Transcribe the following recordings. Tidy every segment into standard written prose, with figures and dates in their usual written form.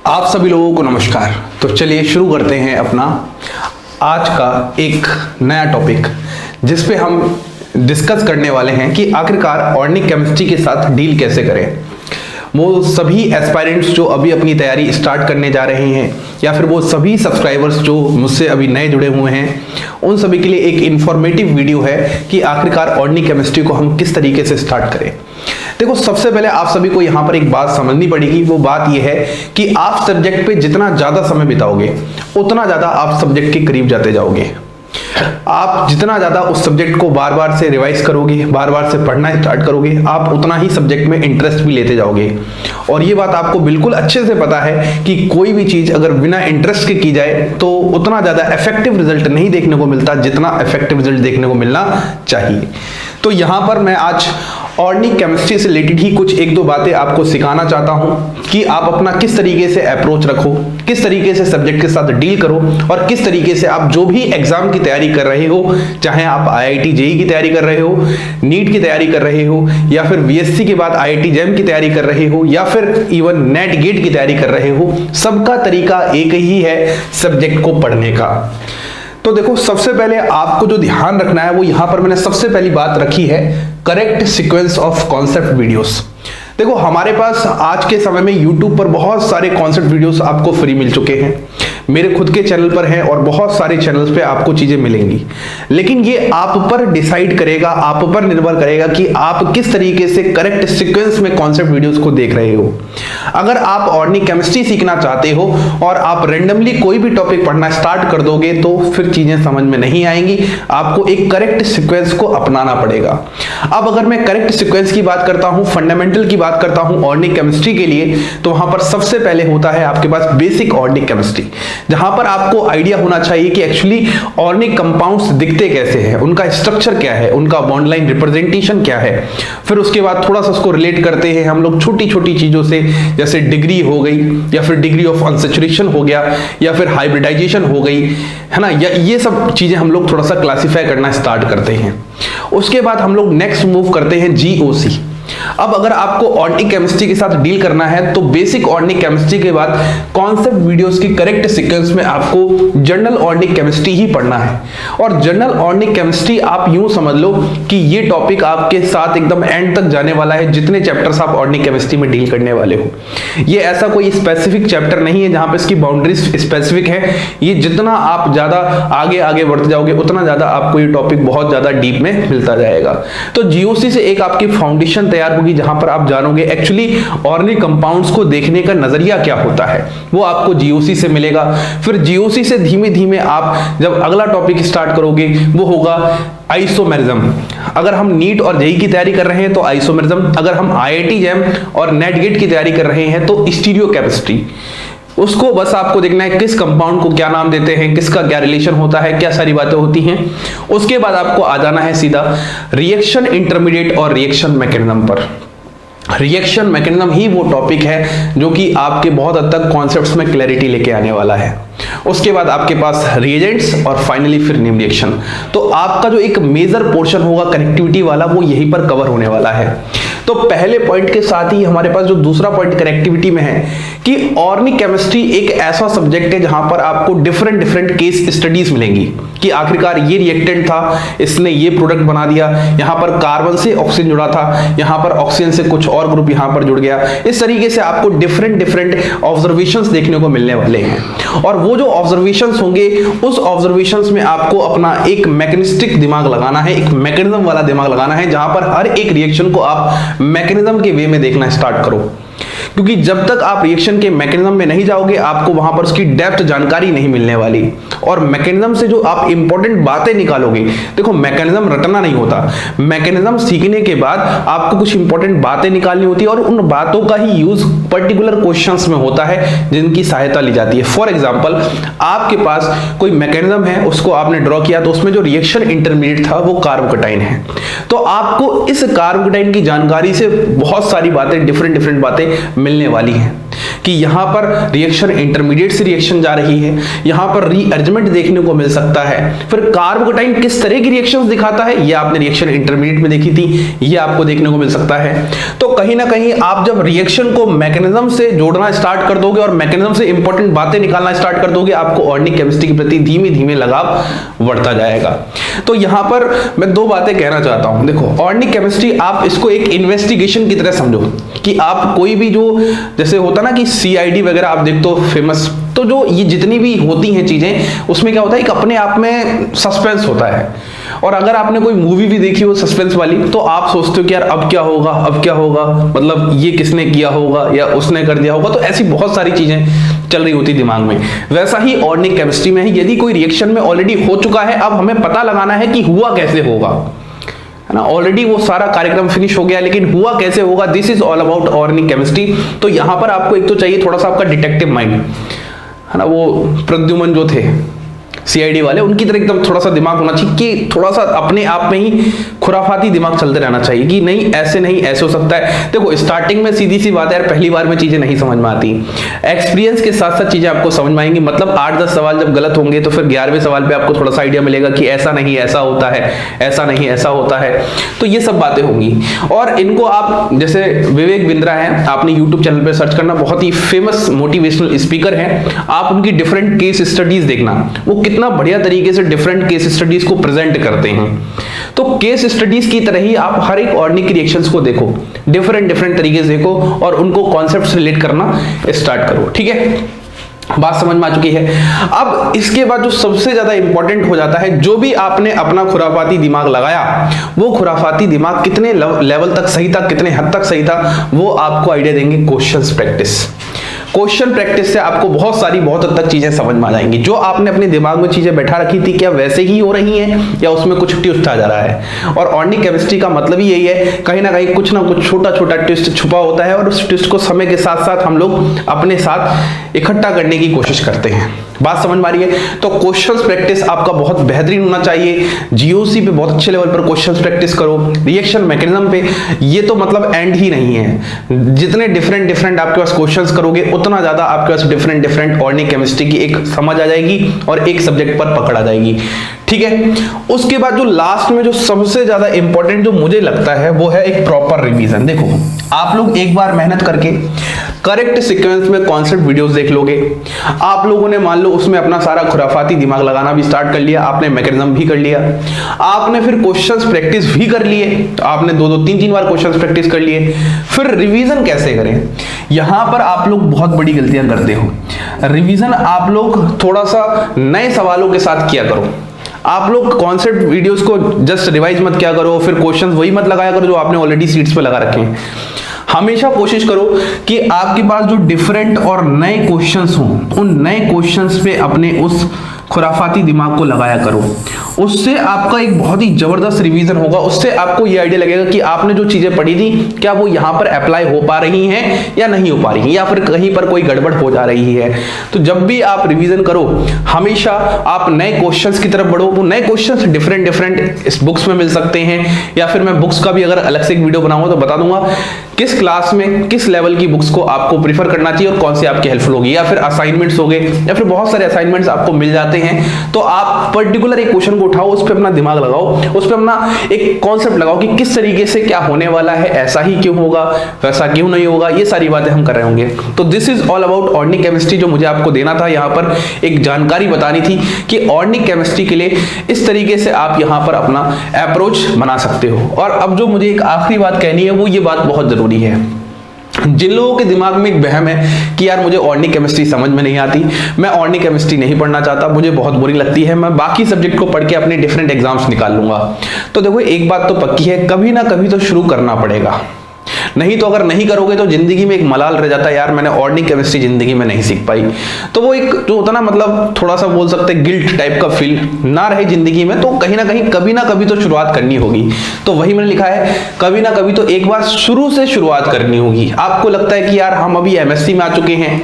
आप सभी लोगों को नमस्कार। तो चलिए शुरू करते हैं अपना आज का एक नया टॉपिक, जिस पे हम डिस्कस करने वाले हैं कि आखिरकार ऑर्गेनिक केमिस्ट्री के साथ डील कैसे करें। वो सभी एस्पायरेंट्स जो अभी अपनी तैयारी स्टार्ट करने जा रहे हैं, या फिर वो सभी सब्सक्राइबर्स जो मुझसे अभी नए जुड़े हुए हैं, उन सभी के लिए एक इंफॉर्मेटिव वीडियो है कि आखिरकार ऑर्गेनिक केमिस्ट्री को हम किस तरीके से स्टार्ट करें। देखो, सबसे पहले आप सभी को यहाँ पर एक बात समझनी पड़ेगी। वो बात यह है कि आप सब्जेक्ट पे जितना ज्यादा समय बिताओगे उतना ज्यादा आप सब्जेक्ट के करीब जाते जाओगे। आप जितना ज्यादा उस सब्जेक्ट को बार बार से रिवाइज करोगे, बार बार से पढ़ना स्टार्ट करोगे, आप उतना ही सब्जेक्ट में इंटरेस्ट भी लेते जाओगे। और ये बात आपको बिल्कुल अच्छे से पता है कि कोई भी चीज अगर बिना इंटरेस्ट के की जाए तो उतना ज्यादा इफेक्टिव रिजल्ट नहीं देखने को मिलता जितना इफेक्टिव रिजल्ट देखने को मिलना चाहिए। तो यहां पर मैं आज ऑर्गेनिक केमिस्ट्री से रिलेटेड ही कुछ एक दो बातें आपको सिखाना चाहता हूं कि आप अपना किस तरीके से अप्रोच रखो, किस तरीके से सब्जेक्ट के साथ डील करो, और किस तरीके से आप जो भी एग्जाम की तैयारी कर रहे हो, चाहे आप IIT JEE की तैयारी कर रहे हो, नीट की तैयारी कर रहे हो, या फिर BSc के बाद IIT JAM की तैयारी कर रहे हो, या फिर इवन नेट गेट की तैयारी कर रहे हो, सबका तरीका एक ही है सब्जेक्ट को पढ़ने का। तो देखो, सबसे पहले आपको जो ध्यान रखना है वो यहां पर मैंने सबसे पहली बात रखी है, correct sequence of concept videos. देखो, हमारे पास आज के समय में YouTube पर बहुत सारे कॉन्सेप्ट वीडियोस आपको फ्री मिल चुके हैं, मेरे खुद के चैनल पर हैं, और बहुत सारे चैनल्स पे आपको चीजें मिलेंगी। लेकिन ये आप पर डिसाइड करेगा, आप पर निर्भर करेगा कि आप किस तरीके से करेक्ट सीक्वेंस में कॉन्सेप्ट वीडियोस को देख रहे हो। अगर आप ऑर्गेनिक केमिस्ट्री सीखना चाहते हो और आप रेंडमली कोई भी टॉपिक पढ़ना स्टार्ट कर दोगे तो फिर चीजें समझ में नहीं आएंगी। आपको एक करेक्ट सीक्वेंस को अपनाना पड़ेगा। अब अगर मैं करेक्ट सीक्वेंस की बात करता हूं, फंडामेंटल की बात करता हूं ऑर्गेनिक केमिस्ट्री के लिए, तो वहां पर सबसे पहले होता है आपके पास बेसिक ऑर्गेनिक केमिस्ट्री, जहां पर आपको आइडिया होना चाहिए कि एक्चुअली ऑर्गेनिक कंपाउंड्स दिखते कैसे हैं, उनका स्ट्रक्चर क्या है, उनका बॉन्ड लाइन रिप्रेजेंटेशन क्या है। फिर उसके बाद थोड़ा सा उसको रिलेट करते हैं हम लोग छोटी छोटी चीजों से, जैसे डिग्री हो गई, या फिर डिग्री ऑफ अनसैचुरेशन हो गया, या फिर हाइब्रिडाइजेशन हो गई, है ना, या ये सब चीजें हम लोग थोड़ा सा क्लासिफाई करना स्टार्ट करते हैं। उसके बाद हम लोग नेक्स्ट मूव करते हैं GOC। अब अगर आपको ऑर्गेनिक केमिस्ट्री के साथ डील करना है तो बेसिक ऑर्गेनिक केमिस्ट्री के बाद कॉन्सेप्ट वीडियोस की करेक्ट सीक्वेंस में आपको जनरल ऑर्गेनिक केमिस्ट्री ही पढ़ना है। और जनरल ऑर्गेनिक केमिस्ट्री आप यूं समझ लो कि ये टॉपिक आपके साथ एकदम एंड तक जाने वाला है, जितने चैप्टर्स आप ऑर्गेनिक केमिस्ट्री में डील करने वाले हो। ये ऐसा कोई स्पेसिफिक चैप्टर नहीं है जहां पे इसकी बाउंड्रीज स्पेसिफिक है। ये जितना आप ज्यादा आगे आगे बढ़ते जाओगे उतना ज्यादा आपको ये टॉपिक बहुत ज्यादा डीप में मिलता जाएगा। तो GOC से एक आपकी फाउंडेशन तैयार होगी, जहां पर आप जानोगे एक्चुअली ऑर्गेनिक कंपाउंड्स को देखने का नजरिया क्या होता है, वो आपको GOC से मिलेगा। फिर GOC से धीमे धीमे आप जब अगला टॉपिक स्टार्ट करोगे वो होगा आइसोमेरिज्म। अगर हम नीट और JEE की तैयारी कर रहे हैं तो आइसोमेरिज्म, अगर हम IIT JAM और नेट गेट की तैयारी कर रहे हैं तो स्टीरियोकेमिस्ट्री। उसको बस आपको देखना है किस कंपाउंड को क्या नाम देते हैं, किसका क्या रिलेशन होता है, क्या सारी बातें होती हैं। उसके बाद आपको आ जाना है सीधा रिएक्शन इंटरमीडिएट और रिएक्शन मैकेनिज्म पर। रिएक्शन मैकेनिज्म ही वो टॉपिक है जो कि आपके बहुत हद तक कॉन्सेप्ट्स में क्लैरिटी लेके आने वाला है। उसके बाद आपके पास रिएजेंट्स और फाइनली फिर नेम रिएक्शन। तो आपका जो एक मेजर पोर्शन होगा कनेक्टिविटी वाला वो यहीं पर कवर होने वाला है। तो पहले पॉइंट के साथ ही हमारे पास जो दूसरा पॉइंट कनेक्टिविटी में है कि ऑर्गेनिक केमिस्ट्री एक ऐसा सब्जेक्ट है जहां पर आपको डिफरेंट डिफरेंट केस स्टडीज मिलेंगी कि आखिरकार ये रिएक्टेंट था, इसने ये प्रोडक्ट बना दिया, यहां पर कार्बन से ऑक्सीजन जुड़ा था, यहां पर ऑक्सीजन से कुछ और ग्रुप यहां पर जुड़ गया। इस तरीके से आपको डिफरेंट डिफरेंट ऑब्जर्वेशंस देखने को मिलने वाले हैं। और वो जो ऑब्जर्वेशंस होंगे उस ऑब्जर्वेशंस में आपको अपना एक मैकेनिस्टिक दिमाग लगाना है, एक मैकेनिज्म वाला दिमाग लगाना है, जहां पर हर एक रिएक्शन को आप मैकेनिज्म के वे में देखना स्टार्ट करो। क्योंकि जब तक आप रिएक्शन के मैकेनिज्म में नहीं जाओगे आपको वहां पर उसकी डेप्थ जानकारी नहीं मिलने वाली। और मैकेनिज्म से जो आप इंपॉर्टेंट बातें निकालोगे, देखो मैकेनिज्म रटना नहीं होता, मैकेनिज्म सीखने के बाद आपको कुछ इंपॉर्टेंट बातें निकालनी होती है और उन बातों का ही यूज पर्टिकुलर क्वेश्चंस में होता है जिनकी सहायता ली जाती है। फॉर एग्जांपल, आपके पास कोई मैकेनिज्म है, उसको आपने ड्रॉ किया तो उसमें जो रिएक्शन इंटरमीडिएट था वो कार्बोकैटायन है, तो आपको इस कार्बोकैटायन की जानकारी से बहुत सारी बातें, डिफरेंट डिफरेंट बातें मिलने वाली हैं। कि यहाँ पर रिएक्शन इंटरमीडिएट से रिएक्शन जा रही है, यहाँ पर रीअरेंजमेंट देखने को मिल सकता है। फिर कार्बोकटाइन किस तरह की रिएक्शंस दिखाता है, ये आपने रिएक्शन इंटरमीडिएट में देखी थी, ये आपको देखने को मिल सकता है। तो कहीं ना कहीं आप जब रिएक्शन को मैकेनिज्म से जोड़ना स्टार्ट कर दोगे और मैकेनिज्म से इंपॉर्टेंट बातें निकालना स्टार्ट कर दोगे, आपको ऑर्गेनिक केमिस्ट्री के प्रति धीमे धीमे लगाव बढ़ता जाएगा। तो यहां पर मैं दो बातें कहना चाहता हूं। देखो, ऑर्गेनिक केमिस्ट्री आप इसको एक इन्वेस्टिगेशन की तरह समझो कि आप कोई भी जो जैसे होता ना कि सीआईडी वगैरह आप देखते हो फेमस, तो जो ये जितनी भी होती हैं चीजें, उसमें क्या होता है, एक अपने आप में सस्पेंस होता है। और अगर आपने कोई मूवी भी देखी हो सस्पेंस वाली, तो आप सोचते हो कि यार अब क्या होगा, अब क्या होगा, मतलब ये किसने किया होगा या उसने कर दिया होगा। तो ऐसी बहुत सारी चीजें चल रही होती दिमाग में। वैसा ही ऑर्गेनिक केमिस्ट्री में है, यदि कोई रिएक्शन में ऑलरेडी हो चुका है, अब हमें पता लगाना है कि हुआ कैसे होगा, है ना। ऑलरेडी वो सारा कार्यक्रम फिनिश हो गया, लेकिन हुआ कैसे होगा, this is all about organic chemistry. तो यहां पर आपको एक तो चाहिए थोड़ा सा आपका डिटेक्टिव माइंड, है ना। वो प्रद्युमन जो थे सीआईडी वाले, उनकी तरह एकदम थोड़ा सा दिमाग होना चाहिए कि थोड़ा सा अपने आप में ही खुराफाती दिमाग चलते रहना चाहिए कि नहीं ऐसे नहीं ऐसे हो सकता है। देखो, स्टार्टिंग में सीधी सी बात है यार, पहली बार में चीजें नहीं समझ में आती, एक्सपीरियंस के साथ साथ चीजें आपको समझ में आएंगी। मतलब 8-10 सवाल जब गलत होंगे तो फिर 11वें सवाल पे आपको थोड़ा सा आइडिया मिलेगा कि ऐसा नहीं ऐसा होता है, ऐसा नहीं ऐसा होता है। तो ये सब बातें होंगी और इनको आप, जैसे विवेक बिंद्रा है, आपने यूट्यूब चैनल पर सर्च करना, बहुत ही फेमस मोटिवेशनल स्पीकर है। आप उनकी डिफरेंट केस स्टडीज देखना, वो कितना बढ़िया तरीके से डिफरेंट केस स्टडीज को प्रेजेंट करते हैं। तो केस स्टडीज की तरह ही आप हर एक ऑर्गेनिक रिएक्शंस को देखो, डिफरेंट तरीके से देखो और उनको कॉन्सेप्ट से रिलेट करना स्टार्ट करो। ठीक है, बात समझ में आ चुकी है। अब इसके बाद जो सबसे ज्यादा इंपॉर्टेंट हो जाता है, जो भी आपने अपना खुराफाती दिमाग लगाया, वो खुराफाती दिमाग कितने लेवल तक सही था, कितने हद तक सही था, वो आपको आइडिया देंगे क्वेश्चंस प्रैक्टिस। क्वेश्चन प्रैक्टिस से आपको बहुत सारी बहुत हद तक चीजें समझ में आ जाएंगी। जो आपने अपने दिमाग में चीजें बैठा रखी थी, क्या वैसे ही हो रही हैं या उसमें कुछ ट्विस्ट आ जा रहा है। और ऑर्गेनिक केमिस्ट्री का मतलब ही यही है, कहीं ना कहीं कुछ ना कुछ छोटा छोटा ट्विस्ट छुपा होता है और उस ट्विस्ट को समय के साथ साथ हम लोग अपने साथ इकट्ठा करने की कोशिश करते हैं। बात समझ में आ रही है। तो क्वेश्चंस प्रैक्टिस आपका बहुत बेहतरीन होना चाहिए। जीओसी पे बहुत अच्छे लेवल पर क्वेश्चंस प्रैक्टिस करो। रिएक्शन मैकेनिज्म पे ये तो मतलब एंड ही नहीं है। जितने डिफरेंट आपके पास क्वेश्चंस करोगे, उतना ज्यादा आपके पास डिफरेंट ऑर्गेनिक केमिस्ट्री की एक समझ आ जाएगी और एक सब्जेक्ट पर पकड़ आ जाएगी। ठीक है, उसके बाद जो लास्ट में जो सबसे ज्यादा इंपॉर्टेंट जो मुझे लगता है, वो है एक प्रॉपर रिवीजन। देखो, आप लोग एक बार मेहनत करके करेक्ट सीक्वेंस में कॉन्सेप्ट वीडियोस देख लोगे, आप लोगों ने मान लो उसमें अपना सारा खुराफाती दिमाग लगाना भी स्टार्ट कर लिया, आपने मैकेनिज्म भी कर लिया, आपने फिर क्वेश्चंस प्रैक्टिस भी कर लिए, तो आपने 2-2, 3-3 बार क्वेश्चंस प्रैक्टिस कर लिए। फिर रिवीजन कैसे करें, यहां पर आप लोग बहुत बड़ी गलतियां करते हो। रिवीजन आप लोग थोड़ा सा नए सवालों के साथ किया करो। आप लोग कॉन्सेप्ट वीडियोस को जस्ट रिवाइज मत किया करो, फिर क्वेश्चंस वही मत लगाया करो जो आपने ऑलरेडी सीट्स पे लगा रखे हैं। हमेशा कोशिश करो कि आपके पास जो डिफरेंट और नए क्वेश्चंस हों, उन नए क्वेश्चंस पे अपने उस खुराफाती दिमाग को लगाया करो। उससे आपका एक बहुत ही जबरदस्त रिवीजन होगा। उससे आपको ये आइडिया लगेगा कि आपने जो चीजें पढ़ी थी, क्या वो यहाँ पर अप्लाई हो पा रही हैं या नहीं हो पा रही हैं, या फिर कहीं पर कोई गड़बड़ हो जा रही है। तो जब भी आप रिवीजन करो, हमेशा आप नए क्वेश्चंस की तरफ बढ़ो। वो नए क्वेश्चंस डिफरेंट इस बुक्स में मिल सकते हैं, या फिर मैं बुक्स का भी अगर अलग से एक वीडियो बनाऊंगा तो बता दूंगा किस क्लास में किस लेवल की बुक्स को आपको प्रीफर करना चाहिए और कौन सी आपकी हेल्पफुल होगी। या फिर असाइनमेंट्स हो गए, या फिर बहुत सारे असाइनमेंट्स आपको मिल जाते हैं, तो आप पर्टिकुलर एक क्वेश्चन को उठाओ, उस पर अपना दिमाग लगाओ, उस पर अपना एक कॉन्सेप्ट लगाओ कि किस तरीके से क्या होने वाला है, ऐसा ही क्यों होगा, वैसा क्यों नहीं होगा। ये सारी बातें हम कर रहे होंगे। तो this is all about organic chemistry, जो मुझे आपको देना था। यहाँ पर एक जानकारी बतानी थी कि ऑर्गेनिक केमिस्ट्री के लिए इस तरीके से आप यहाँ पर अपना अप्रोच बना सकते हो। और अब जो मुझे एक आखिरी बात कहनी है, वो ये बात बहुत जरूरी है। जिन लोगों के दिमाग में एक वहम है कि यार मुझे ऑर्गेनिक केमिस्ट्री समझ में नहीं आती, मैं ऑर्गेनिक केमिस्ट्री नहीं पढ़ना चाहता, मुझे बहुत बोरिंग लगती है, मैं बाकी सब्जेक्ट को पढ़ के अपने डिफरेंट एग्जाम्स निकाल लूंगा, तो देखो एक बात तो पक्की है, कभी ना कभी तो शुरू करना पड़ेगा। नहीं तो अगर नहीं करोगे तो जिंदगी में एक मलाल रह जाता है, यार मैंने ऑर्गेनिक केमिस्ट्री जिंदगी में नहीं सीख पाई। तो वो एक जो होता ना, मतलब थोड़ा सा बोल सकते हैं गिल्ट टाइप का फील ना रहे जिंदगी में, तो कहीं ना कहीं कभी ना कभी तो शुरुआत करनी होगी। तो वही मैंने लिखा है, कभी ना कभी तो एक बार शुरू से शुरुआत करनी होगी। आपको लगता है कि यार हम अभी एमएससी में आ चुके हैं,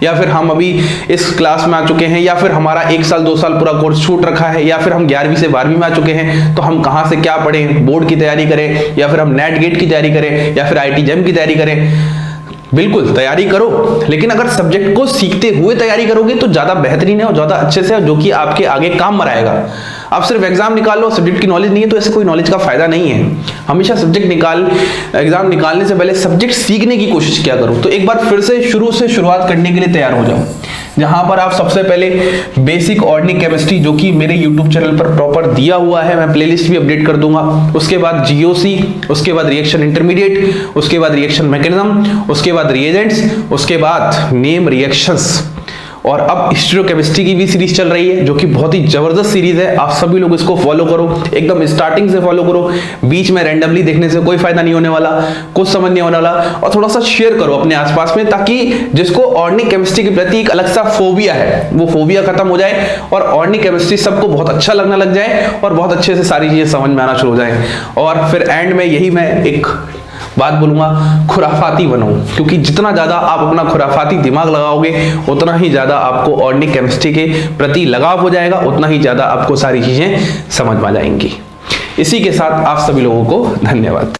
या फिर हम अभी इस क्लास में आ चुके हैं, या फिर हमारा 1 साल 2 साल पूरा कोर्स छूट रखा है, या फिर हम 11वीं से 12वीं में आ चुके हैं, तो हम कहाँ से क्या पढ़ें, बोर्ड की तैयारी करें, या फिर हम नेट गेट की तैयारी करें, या फिर IIT जेम की तैयारी करें। बिल्कुल तैयारी करो, लेकिन अगर सब्जेक्ट को सीखते हुए तैयारी करोगे तो ज्यादा बेहतरीन है और ज्यादा अच्छे से, जो कि आपके आगे काम में आएगा। आप सिर्फ एग्जाम निकाल लो, सब्जेक्ट की नॉलेज नहीं है तो ऐसे कोई नॉलेज का फायदा नहीं है। हमेशा एग्जाम निकालने से पहले सब्जेक्ट सीखने की कोशिश किया करो। तो एक बार फिर से शुरुआत करने के लिए तैयार हो जाओ, जहां पर आप सबसे पहले बेसिक ऑर्गेनिक केमिस्ट्री, जो कि मेरे यूट्यूब चैनल पर प्रॉपर दिया हुआ है, मैं प्लेलिस्ट भी अपडेट कर दूंगा। उसके बाद जीओसी, उसके बाद रिएक्शन इंटरमीडिएट, उसके बाद रिएक्शन मैकेनिज्म, उसके बाद रिएजेंट्स, उसके बाद नेम रिएक्शंस, और अब स्टीरियोकेमिस्ट्री की भी सीरीज चल रही है, जो कि बहुत ही जबरदस्त सीरीज है। आप सभी लोग इसको फॉलो करो, एकदम स्टार्टिंग से फॉलो करो। बीच में रैंडमली देखने से कोई फायदा नहीं होने वाला, कुछ समझ नहीं होने वाला। और थोड़ा सा शेयर करो अपने आसपास में, ताकि जिसको ऑर्गेनिक केमिस्ट्री के प्रति एक अलग सा फोबिया है, वो फोबिया खत्म हो जाए और ऑर्गेनिक केमिस्ट्री सबको बहुत अच्छा लगने लग जाए और बहुत अच्छे से सारी चीजें समझ में आना शुरू हो जाए। और फिर एंड में यही मैं एक बात बोलूंगा, खुराफाती बनो, क्योंकि जितना ज्यादा आप अपना खुराफाती दिमाग लगाओगे उतना ही ज्यादा आपको ऑर्गेनिक केमिस्ट्री के प्रति लगाव हो जाएगा, उतना ही ज्यादा आपको सारी चीजें समझ में आ जाएंगी। इसी के साथ आप सभी लोगों को धन्यवाद।